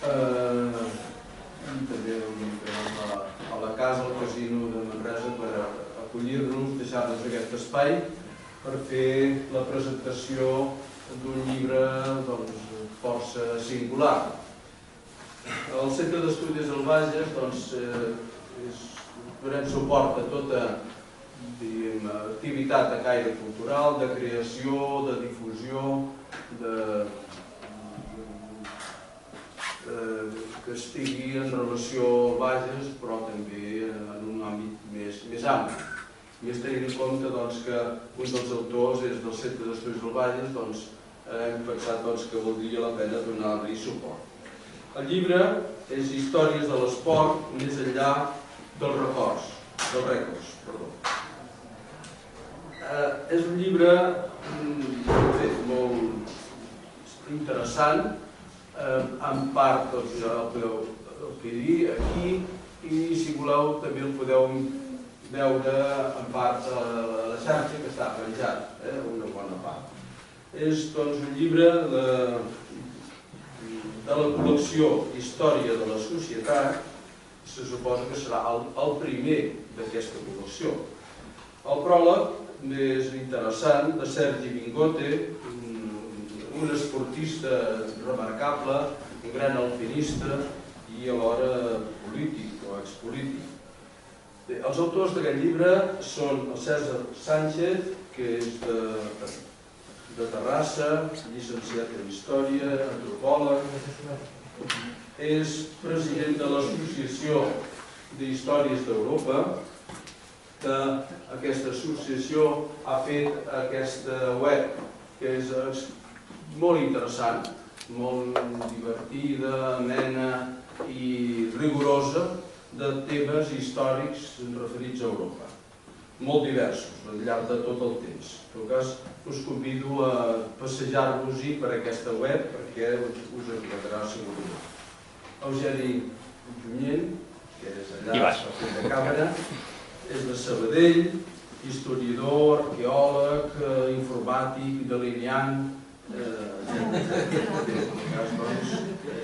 I també a la casa, al casino de Manresa, per acollir-nos, deixar-nos aquest espai per fer la presentació d'un llibre força singular. El Centre d'Estudis del Bages donem suport a tota activitat de caire cultural, de creació, de difusió, que estigui en relació al Bages, però també en un àmbit més ampli. I és tenint en compte que un dels autors és del Centre d'Estudis del Bages, hem pensat que valdria la pena donar-li suport. El llibre és Històries de l'esport més enllà dels rècords. És un llibre molt interessant, en part el podeu adquirir aquí i si voleu també el podeu veure en part a la xarxa que està penjat, una bona part. És un llibre de la col·lecció Història de la Societat, se suposa que serà el primer d'aquesta col·lecció. El pròleg més interessant de Sergi Mingote, un esportista remarcable, un gran alpinista i alhora polític o expolític. Els autors d'aquest llibre són el César Sánchez, que és de Terrassa, llicenciat en Història, antropòleg, és president de l'Associació d'Històries d'Europa, que aquesta associació ha fet aquesta web, que és molt interessant, molt divertida, amena i rigorosa, de temes històrics referits a Europa. Molt diversos, al llarg de tot el temps. En tot cas, us convido a passejar-vos-hi per aquesta web, perquè us agradarà segurament. Eugeni Junyent, que és allà al front de càmera, és de Sabadell, historiador, arqueòleg, informàtic, delineant,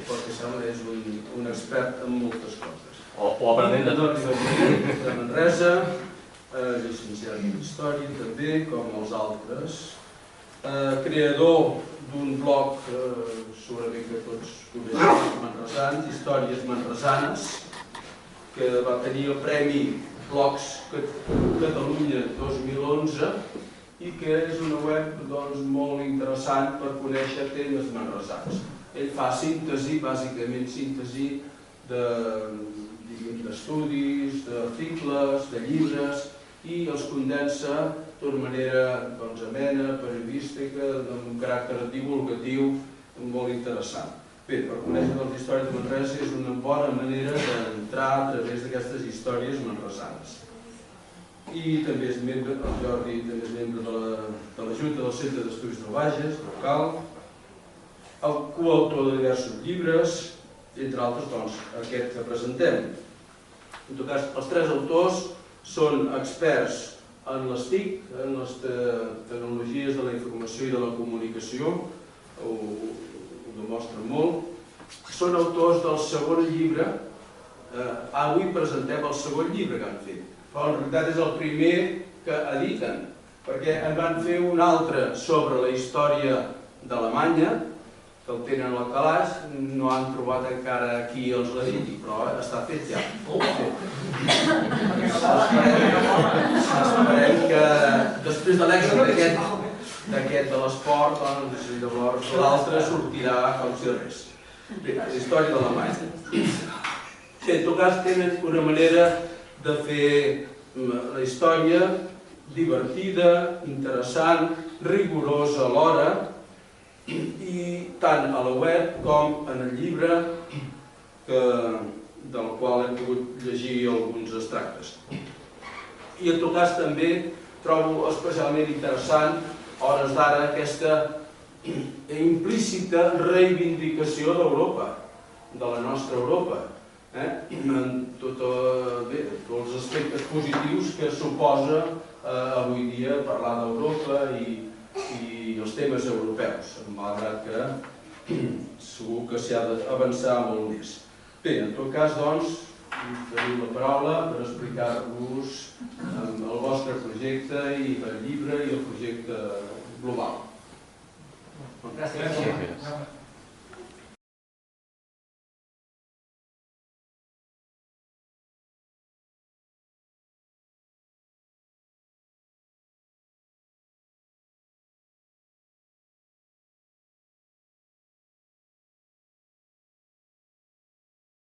pel que sembla és un expert en moltes coses. O aprenent de tot. De Manresa, llicenciat en Història també, com els altres, creador d'un blog, segurament que tots coneixen, manresans, Històries Manresanes, que va tenir el Premi Blogs Catalunya 2011 i que és una web molt interessant per conèixer temes manresans. Ell fa síntesi, bàsicament síntesi d'estudis, d'articles, de llibres i els condensa d'una manera amena, periodística, amb un caràcter divulgatiu molt interessant. Bé, per conèixer les històries de Manresa és una bona manera d'entrar a través d'aquestes històries manresanes. I també és membre, el Jordi també és membre de la Junta del Centre d'Estudis del Bages, local, el coautor de diversos llibres, entre altres aquest que presentem. En tot cas, els tres autors són experts en les TIC, en les tecnologies de la informació i de la comunicació, ho demostren molt. Són autors del segon llibre, avui presentem el segon llibre que han fet, però en realitat és el primer que editen, perquè en van fer un altre sobre la història d'Alemanya, que el tenen al calaix, no han trobat encara qui els l'editi, però està fet ja. Esperem que després de l'èxit d'aquest de l'esport, llavors l'altre sortirà com si res. Bé, la història d'Alemanya. En tot cas, tenen una manera de fer la història divertida, interessant, rigorosa alhora, i tant a la web com en el llibre del qual hem pogut llegir alguns extractes. I en tot cas també trobo especialment interessant a hores d'ara aquesta implícita reivindicació d'Europa, de la nostra Europa, amb tots els aspectes positius que suposa avui dia parlar d'Europa i els temes europeus, malgrat que segur que s'hi ha d'avançar molt més. Bé, en tot cas, doncs, teniu la paraula per explicar-vos el vostre projecte i el llibre i el projecte global. Gràcies.